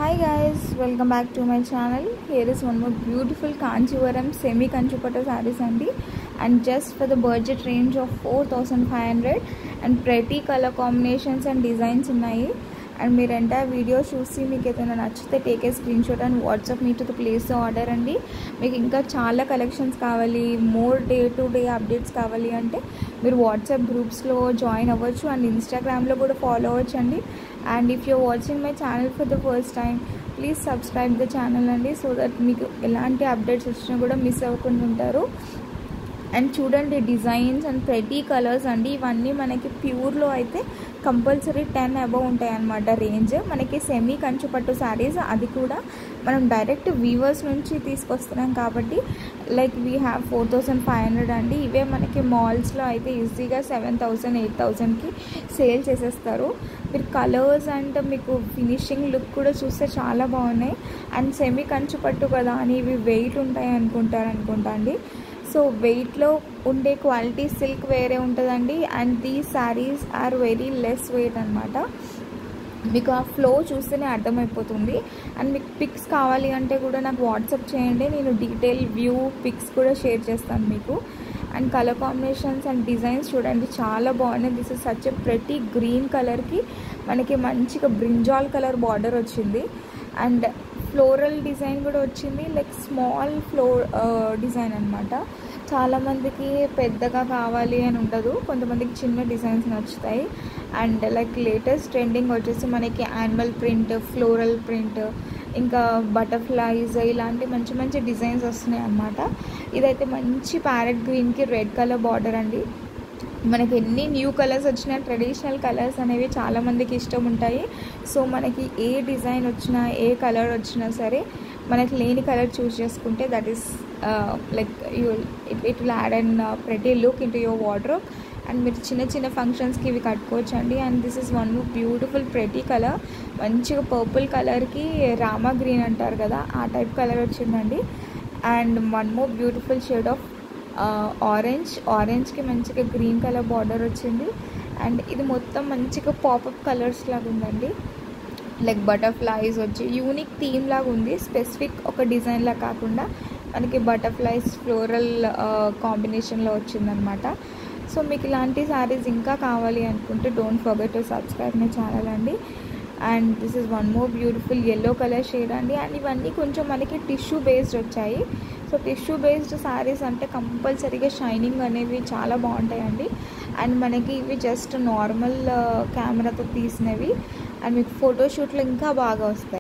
Hi guys, welcome back to my channel. Here is one more beautiful Kanchivaram semi Kanchipattu sarees andi, and just for the budget range of 4500 and pretty color combinations and designs ఉన్నాయి. And మీరు entire video చూసి మీకు ఏదైనా నచ్చితే take a screen shot and WhatsApp me to the place order అండి. మీకు ఇంకా చాలా కలెక్షన్స్ కావాలి, more day to day updates కావాలి అంటే మీరు వాట్సాప్ గ్రూప్స్లో జాయిన్ అవ్వచ్చు అండ్ ఇన్స్టాగ్రామ్లో కూడా ఫాలో అవ్వచ్చు అండి. And if you're watching my channel for the first time please subscribe the channel అండి, సో దట్ మీకు ఎలాంటి అప్డేట్స్ వచ్చినా కూడా మిస్ అవ్వకుండా ఉంటారు. అండ్ చూడండి డిజైన్స్ అండ్ ప్రెటీ కలర్స్ అండి, ఇవన్నీ మనకి ప్యూర్లో అయితే కంపల్సరీ 10 అబవ్ ఉంటాయి అన్నమాట రేంజ్. మనకి సెమీ కంచుపట్టు శారీస్, అది కూడా మనం డైరెక్ట్ వీవర్స్ నుంచి తీసుకొస్తున్నాం కాబట్టి లైక్ వీ హ్యావ్ 4500 అండి. ఇవే మనకి మాల్స్లో అయితే ఈజీగా 7000 8000కి సేల్ చేసేస్తారు. మీరు కలర్స్ అండ్ మీకు ఫినిషింగ్ లుక్ కూడా చూస్తే చాలా బాగున్నాయి. అండ్ సెమీ కంచుపట్టు కదా అని ఇవి వెయిట్ ఉంటాయి అనుకుంటా అండి. సో వెయిట్లో ఉండే క్వాలిటీ సిల్క్ వేరే ఉంటుందండి. And these saris are very less weight అనమాట. మీకు ఆ ఫ్లో చూస్తేనే అర్థమైపోతుంది. అండ్ మీకు పిక్స్ కావాలి అంటే కూడా నాకు వాట్సాప్ చేయండి, నేను డీటెయిల్ వ్యూ పిక్స్ కూడా షేర్ చేస్తాను మీకు. And colour combinations and designs చూడండి చాలా బాగున్నాయి. This is such a pretty green కలర్కి మనకి మంచిగా బ్రింజాల్ కలర్ బార్డర్ వచ్చింది. అండ్ ఫ్లోరల్ డిజైన్ కూడా వచ్చింది, లైక్ స్మాల్ డిజైన్ అనమాట. చాలామందికి పెద్దగా కావాలి అని ఉండదు, కొంతమందికి చిన్న డిజైన్స్ నచ్చుతాయి. అండ్ లైక్ లేటెస్ట్ ట్రెండింగ్ వచ్చేసి మనకి యానిమల్ ప్రింట్, ఫ్లోరల్ ప్రింట్, ఇంకా బటర్ఫ్లైస్, ఇలాంటి మంచి మంచి డిజైన్స్ వస్తున్నాయి అన్నమాట. ఇదైతే మంచి ప్యారెట్ గ్రీన్కి రెడ్ కలర్ బార్డర్ అండి. మనకి ఎన్ని న్యూ కలర్స్ వచ్చినా ట్రెడిషనల్ కలర్స్ అనేవి చాలామందికి ఇష్టం ఉంటాయి. సో మనకి ఏ డిజైన్ వచ్చినా ఏ కలర్ వచ్చినా సరే మనకి లేని కలర్ చూస్ చేసుకుంటే that is like it will add and pretty look in to your wardrobe. And మీరు చిన్న చిన్న ఫంక్షన్స్కి ఇవి కట్టుకోవచ్చు అండి. And this is one beautiful pretty colour, మంచిగా పర్పుల్ కలర్కి రామా గ్రీన్ అంటారు కదా, ఆ టైప్ కలర్ వచ్చిందండి. And one more beautiful shade of ఆరెంజ్కి మంచిగా గ్రీన్ కలర్ బార్డర్ వచ్చింది. అండ్ ఇది మొత్తం మంచిగా పాపప్ కలర్స్ లాగా ఉందండి, లైక్ బటర్ఫ్లైస్ వచ్చి యూనిక్ థీమ్ లాగా ఉంది. స్పెసిఫిక్ ఒక డిజైన్లా కాకుండా మనకి బటర్ఫ్లైస్ ఫ్లోరల్ కాంబినేషన్లో వచ్చిందనమాట. సో మీకు ఇలాంటి శారీస్ ఇంకా కావాలి అనుకుంటే don't forget to subscribe my channel అండి. And this is one more beautiful yellow colour shade అండి. అండ్ ఇవన్నీ కొంచెం మనకి టిష్యూ బేస్డ్ వచ్చాయి. సో టిష్యూ బేస్డ్ శారీస్ అంటే కంపల్సరీగా షైనింగ్ అనేవి చాలా బాగుంటాయండి. అండ్ మనకి ఇవి జస్ట్ నార్మల్ కెమెరాతో తీసినవి, అండ్ మీకు ఫోటోషూట్లో ఇంకా బాగా వస్తాయి.